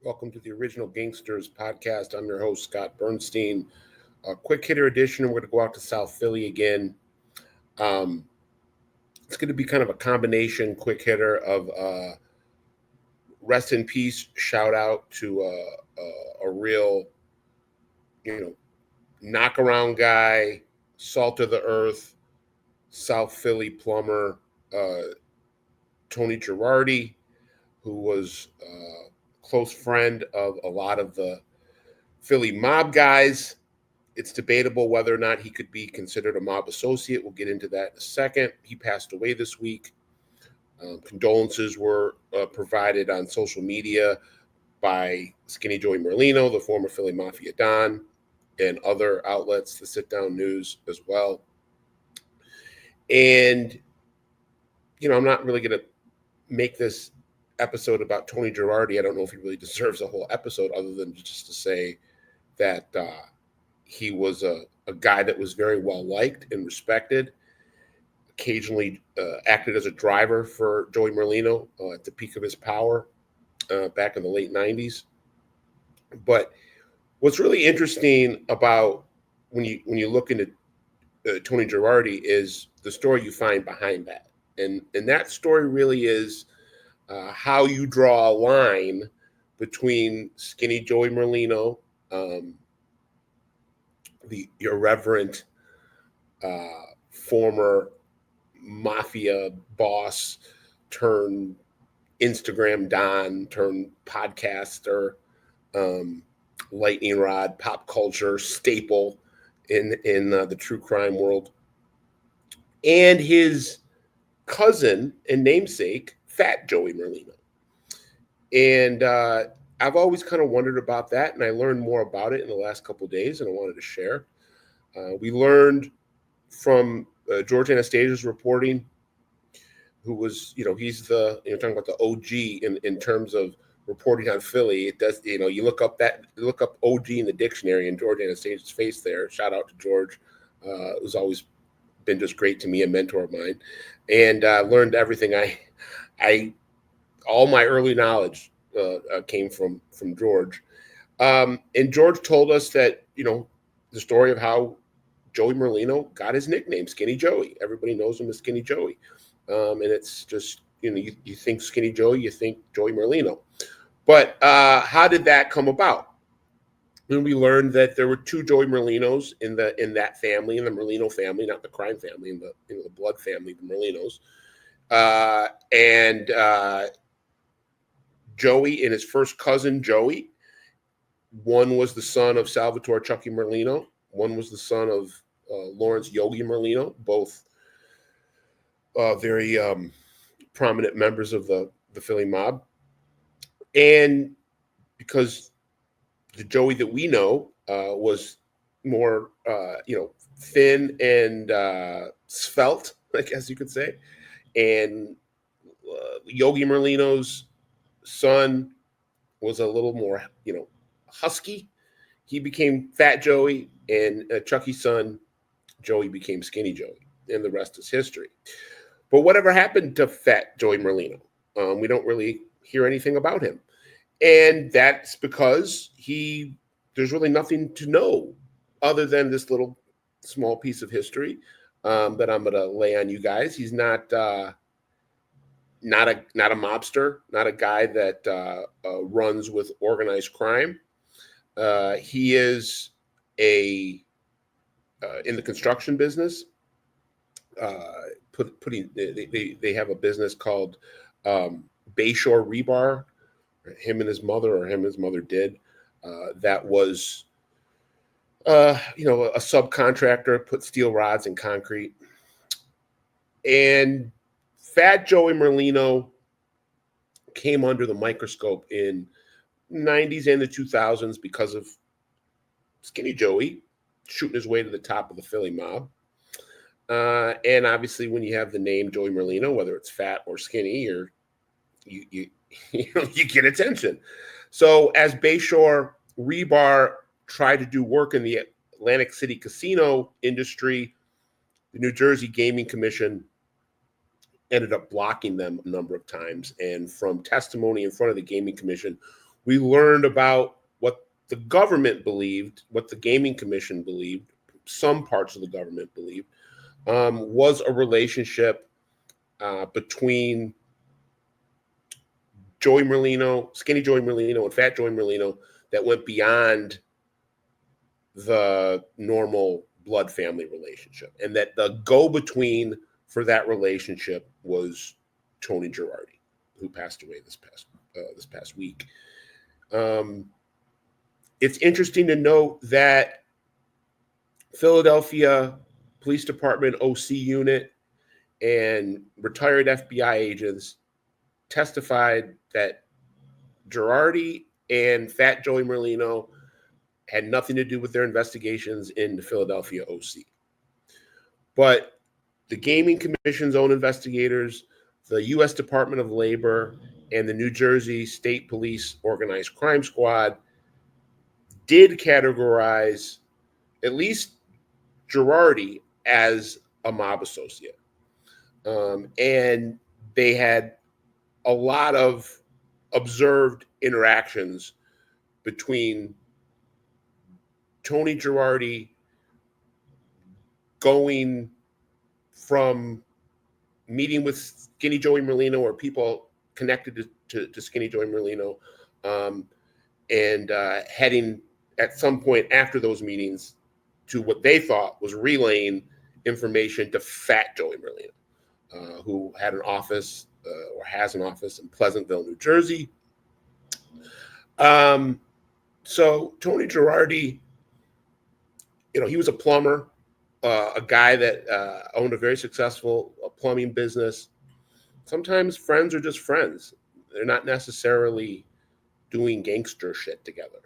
Welcome to the original Gangsters podcast. I'm your host, Scott Burnstein. A quick hitter edition. We're going to go out to South Philly again. Um, it's going to be kind of a combination quick hitter of rest in peace, shout out to a real, you know, knock around guy, salt of the earth, South Philly plumber, uh, Tony Gerardi, who was a close friend of a lot of the Philly mob guys. It's debatable whether or not he could be considered a mob associate. We'll get into that in a second. He passed away this week. Condolences were provided on social media by Skinny Joey Merlino, the former Philly Mafia Don, and other outlets, the sit down news as well. And, I'm not really going to make this episode about Tony Girardi. I don't know if he really deserves a whole episode other than just to say that he was a guy that was very well liked and respected. Occasionally acted as a driver for Joey Merlino at the peak of his power back in the late 90s. But what's really interesting about when you look into Tony Girardi is the story you find behind that. And that story really is how you draw a line between Skinny Joey Merlino, the irreverent former mafia boss turned Instagram Don turned podcaster, um, lightning rod, pop culture staple in the true crime world, and his cousin and namesake, Fat Joey Merlino. And I've always kind of wondered about that, and I learned more about it in the last couple of days, and I wanted to share. We learned from George Anastasia's reporting, who was, he's the, talking about the OG in terms of reporting on Philly. It does, you look up OG in the dictionary, and George Anastasia's face there. Shout out to George, who's always been just great to me, a mentor of mine, and learned everything I all my early knowledge came from George. And George told us that the story of how Joey Merlino got his nickname, Skinny Joey. Everybody knows him as Skinny Joey, and it's just you think Skinny Joey, you think Joey Merlino. But how did that come about? And we learned that there were two Joey Merlinos in that family, in the Merlino family, not the crime family, in the blood family, the Merlinos. And Joey and his first cousin, Joey. One was the son of Salvatore Chucky Merlino. One was the son of Lawrence Yogi Merlino, both very prominent members of the Philly mob. And because the Joey that we know was more, thin and svelte, I guess you could say. And Yogi Merlino's son was a little more, husky. He became Fat Joey, and Chucky's son, Joey, became Skinny Joey, and the rest is history. But whatever happened to Fat Joey Merlino? We don't really hear anything about him, and that's because there's really nothing to know other than this little small piece of history that I'm going to lay on you guys. He's not not a mobster, not a guy that runs with organized crime. He is a in the construction business. Putting they have a business called Bayshore Rebar. Him and his mother, or him and his mother did. That was a subcontractor, put steel rods in concrete. And Fat Joey Merlino came under the microscope in 90s and the 2000s because of Skinny Joey shooting his way to the top of the Philly mob. And obviously, when you have the name Joey Merlino, whether it's fat or skinny, or you you get attention. So as Bayshore Rebar tried to do work in the Atlantic City casino industry, the New Jersey Gaming Commission ended up blocking them a number of times. And from testimony in front of the Gaming Commission, We learned about what the government believed, what the Gaming Commission believed, some parts of the government believed, was a relationship between Joey Merlino, Skinny Joey Merlino, and Fat Joey Merlino that went beyond the normal blood family relationship, and that the go-between for that relationship was Tony Gerardi, who passed away this past week. It's interesting to note that Philadelphia Police Department OC unit and retired FBI agents testified that Gerardi and Fat Joey Merlino had nothing to do with their investigations in the Philadelphia OC. But the Gaming Commission's own investigators, the U.S. Department of Labor, and the New Jersey State Police Organized Crime Squad did categorize at least Gerardi as a mob associate. And they had a lot of observed interactions between Tony Gerardi going from meeting with Skinny Joey Merlino or people connected to Skinny Joey Merlino, and heading at some point after those meetings to what they thought was relaying information to Fat Joey Merlino, who had an office or has an office in Pleasantville, New Jersey. So Tony Gerardi, he was a plumber, a guy that owned a very successful plumbing business. Sometimes friends are just friends. They're not necessarily doing gangster shit together.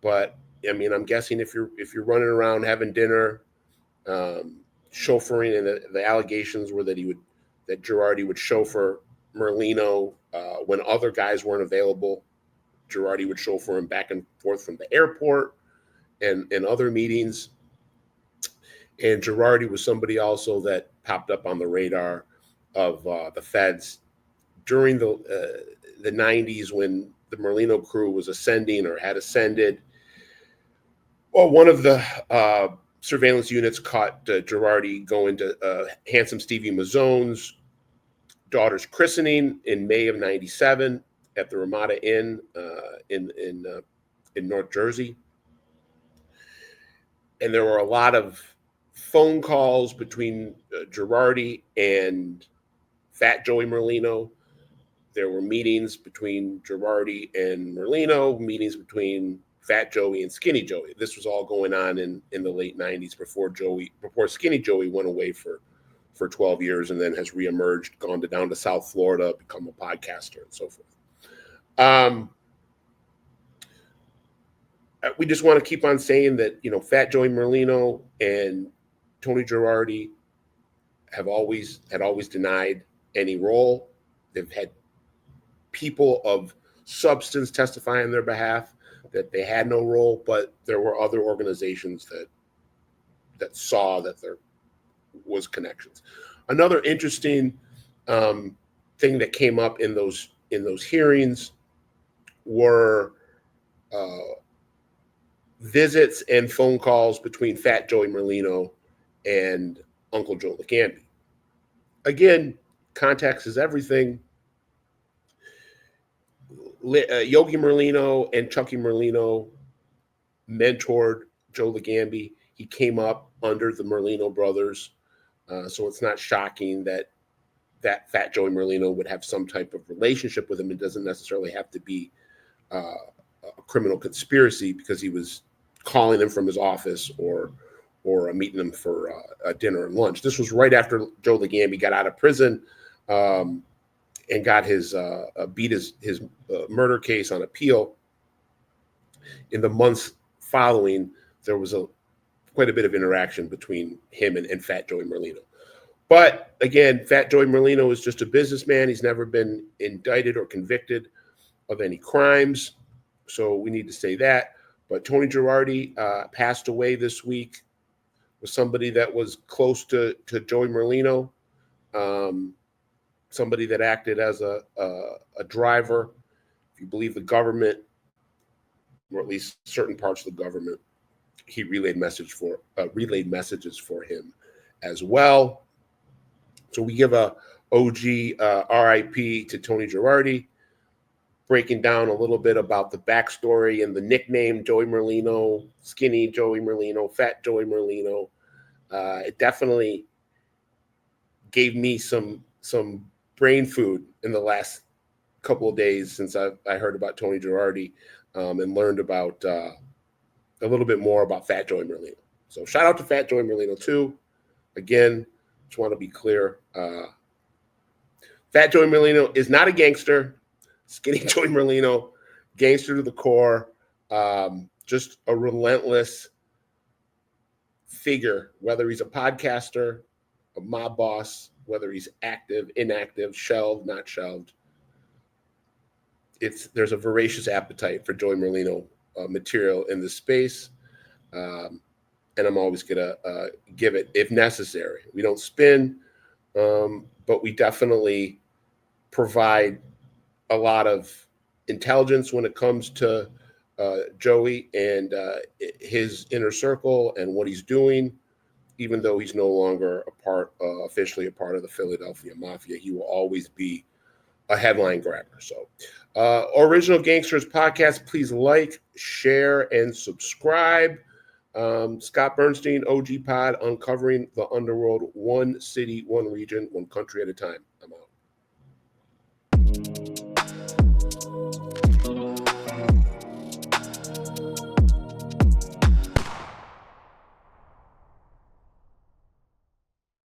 But I mean, I'm guessing if you're running around having dinner, chauffeuring, and the allegations were that Gerardi would chauffeur Merlino when other guys weren't available. Gerardi would chauffeur him back and forth from the airport and other meetings. And Gerardi was somebody also that popped up on the radar of the feds during the 90s when the Merlino crew was ascending or had ascended. Well, one of the surveillance units caught Gerardi going to handsome Stevie Mazzone's daughter's christening in May of '97 at the Ramada Inn in North Jersey. And there were a lot of phone calls between Gerardi and Fat Joey Merlino. There were meetings between Gerardi and Merlino, meetings between Fat Joey and Skinny Joey. This was all going on in the late 90s before Skinny Joey went away for 12 years and then has reemerged, gone down to South Florida, become a podcaster and so forth. We just want to keep on saying that, Fat Joey Merlino and Tony Gerardi had always denied any role. They've had people of substance testify on their behalf that they had no role, but there were other organizations that saw that there was connections. Another interesting thing that came up in those hearings were visits and phone calls between Fat Joey Merlino and Uncle Joe Legambi. Again, context is everything. Yogi Merlino and Chucky Merlino mentored Joe Legambi. He came up under the Merlino brothers, so it's not shocking that Fat Joey Merlino would have some type of relationship with him. It doesn't necessarily have to be a criminal conspiracy because he was calling him from his office or meeting him for a dinner and lunch. This was right after Joe Legambi got out of prison and got beat his murder case on appeal. In the months following, there was quite a bit of interaction between him and Fat Joey Merlino. But again, Fat Joey Merlino is just a businessman. He's never been indicted or convicted of any crimes, so we need to say that. But Tony Gerardi passed away this week. Was somebody that was close to Joey Merlino, somebody that acted as a driver. If you believe the government, or at least certain parts of the government, he relayed messages for him as well. So we give a OG RIP to Tony Gerardi, breaking down a little bit about the backstory and the nickname Joey Merlino, skinny Joey Merlino, fat Joey Merlino. It definitely gave me some brain food in the last couple of days since I heard about Tony Gerardi and learned about a little bit more about Fat Joey Merlino. So shout out to Fat Joey Merlino too. Again, just want to be clear. Fat Joey Merlino is not a gangster. Skinny Joey Merlino, gangster to the core, just a relentless figure, whether he's a podcaster, a mob boss, whether he's active, inactive, shelved, not shelved. There's a voracious appetite for Joey Merlino material in this space, and I'm always going to give it if necessary. We don't spin, but we definitely provide a lot of intelligence when it comes to Joey and his inner circle and what he's doing. Even though he's no longer officially a part of the Philadelphia Mafia, he will always be a headline grabber. So, Original Gangsters podcast, please like, share, and subscribe. Scott Burnstein, OG Pod, uncovering the underworld, one city, one region, one country at a time. I'm out.